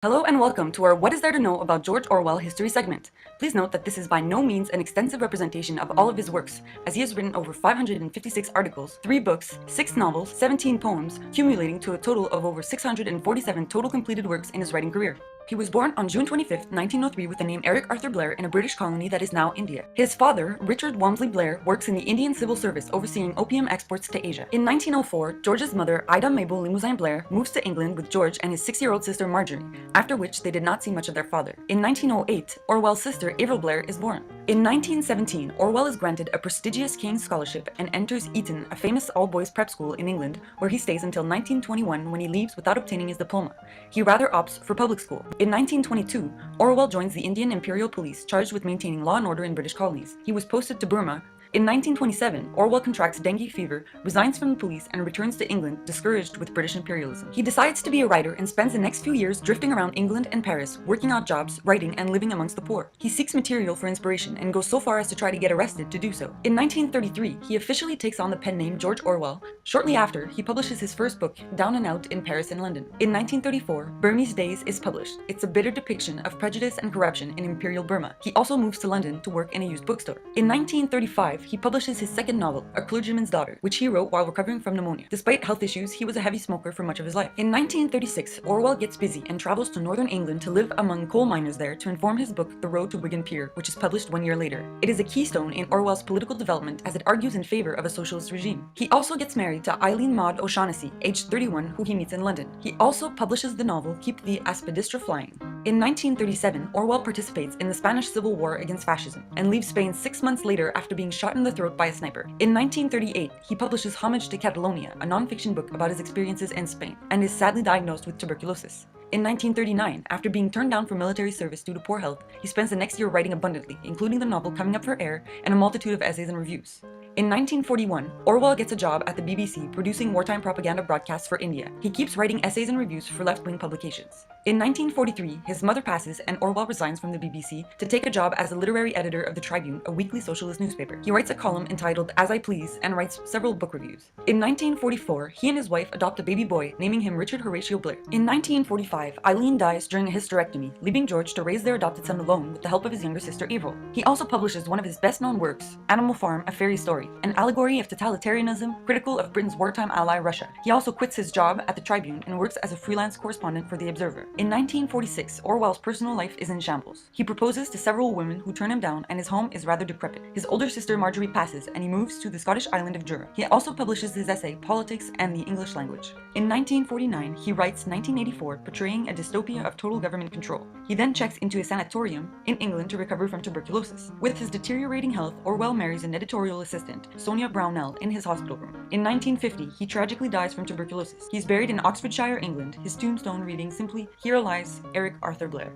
Hello and welcome to our What is there to know about George Orwell history segment. Please note that this is by no means an extensive representation of all of his works, as he has written over 556 articles, 3 books, 6 novels, 17 poems, accumulating to a total of over 647 total completed works in his writing career. He was born on June 25, 1903 with the name Eric Arthur Blair in a British colony that is now India. His father, Richard Walmsley Blair, works in the Indian Civil Service overseeing opium exports to Asia. In 1904, George's mother, Ida Mabel Limousin Blair, moves to England with George and his 6-year-old sister Marjorie, after which they did not see much of their father. In 1908, Orwell's sister Avril Blair is born. In 1917, Orwell is granted a prestigious King's Scholarship and enters Eton, a famous all-boys prep school in England, where he stays until 1921 when he leaves without obtaining his diploma. He rather opts for public school. In 1922, Orwell joins the Indian Imperial Police, charged with maintaining law and order in British colonies. He was posted to Burma. In 1927, Orwell contracts dengue fever, resigns from the police, and returns to England, discouraged with British imperialism. He decides to be a writer and spends the next few years drifting around England and Paris, working odd jobs, writing, and living amongst the poor. He seeks material for inspiration and goes so far as to try to get arrested to do so. In 1933, he officially takes on the pen name George Orwell. Shortly after, he publishes his first book, Down and Out, in Paris and London. In 1934, Burmese Days is published. It's a bitter depiction of prejudice and corruption in Imperial Burma. He also moves to London to work in a used bookstore. In 1935, he publishes his second novel, A Clergyman's Daughter, which he wrote while recovering from pneumonia. Despite health issues, he was a heavy smoker for much of his life. In 1936, Orwell gets busy and travels to northern England to live among coal miners there to inform his book, The Road to Wigan Pier, which is published 1 year later. It is a keystone in Orwell's political development as it argues in favor of a socialist regime. He also gets married to Eileen Maud O'Shaughnessy, aged 31, who he meets in London. He also publishes the novel Keep the Aspidistra Flying. In 1937, Orwell participates in the Spanish Civil War against fascism and leaves Spain 6 months later after being shot in the throat by a sniper. In 1938, he publishes Homage to Catalonia, a non-fiction book about his experiences in Spain, and is sadly diagnosed with tuberculosis. In 1939, after being turned down for military service due to poor health, he spends the next year writing abundantly, including the novel Coming Up for Air and a multitude of essays and reviews. In 1941, Orwell gets a job at the BBC producing wartime propaganda broadcasts for India. He keeps writing essays and reviews for left-wing publications. In 1943, his mother passes and Orwell resigns from the BBC to take a job as a literary editor of the Tribune, a weekly socialist newspaper. He writes a column entitled As I Please and writes several book reviews. In 1944, he and his wife adopt a baby boy, naming him Richard Horatio Blair. In 1945, Eileen dies during a hysterectomy, leaving George to raise their adopted son alone with the help of his younger sister Avril. He also publishes one of his best-known works, Animal Farm, A Fairy Story, an allegory of totalitarianism, critical of Britain's wartime ally Russia. He also quits his job at the Tribune and works as a freelance correspondent for The Observer. In 1946, Orwell's personal life is in shambles. He proposes to several women who turn him down, and his home is rather decrepit. His older sister Marjorie passes, and he moves to the Scottish island of Jura. He also publishes his essay Politics and the English Language. In 1949, he writes 1984, portraying a dystopia of total government control. He then checks into a sanatorium in England to recover from tuberculosis. With his deteriorating health, Orwell marries an editorial assistant, Sonia Brownell, in his hospital room. In 1950, he tragically dies from tuberculosis. He's buried in Oxfordshire, England, his tombstone reading simply, "Here lies Eric Arthur Blair."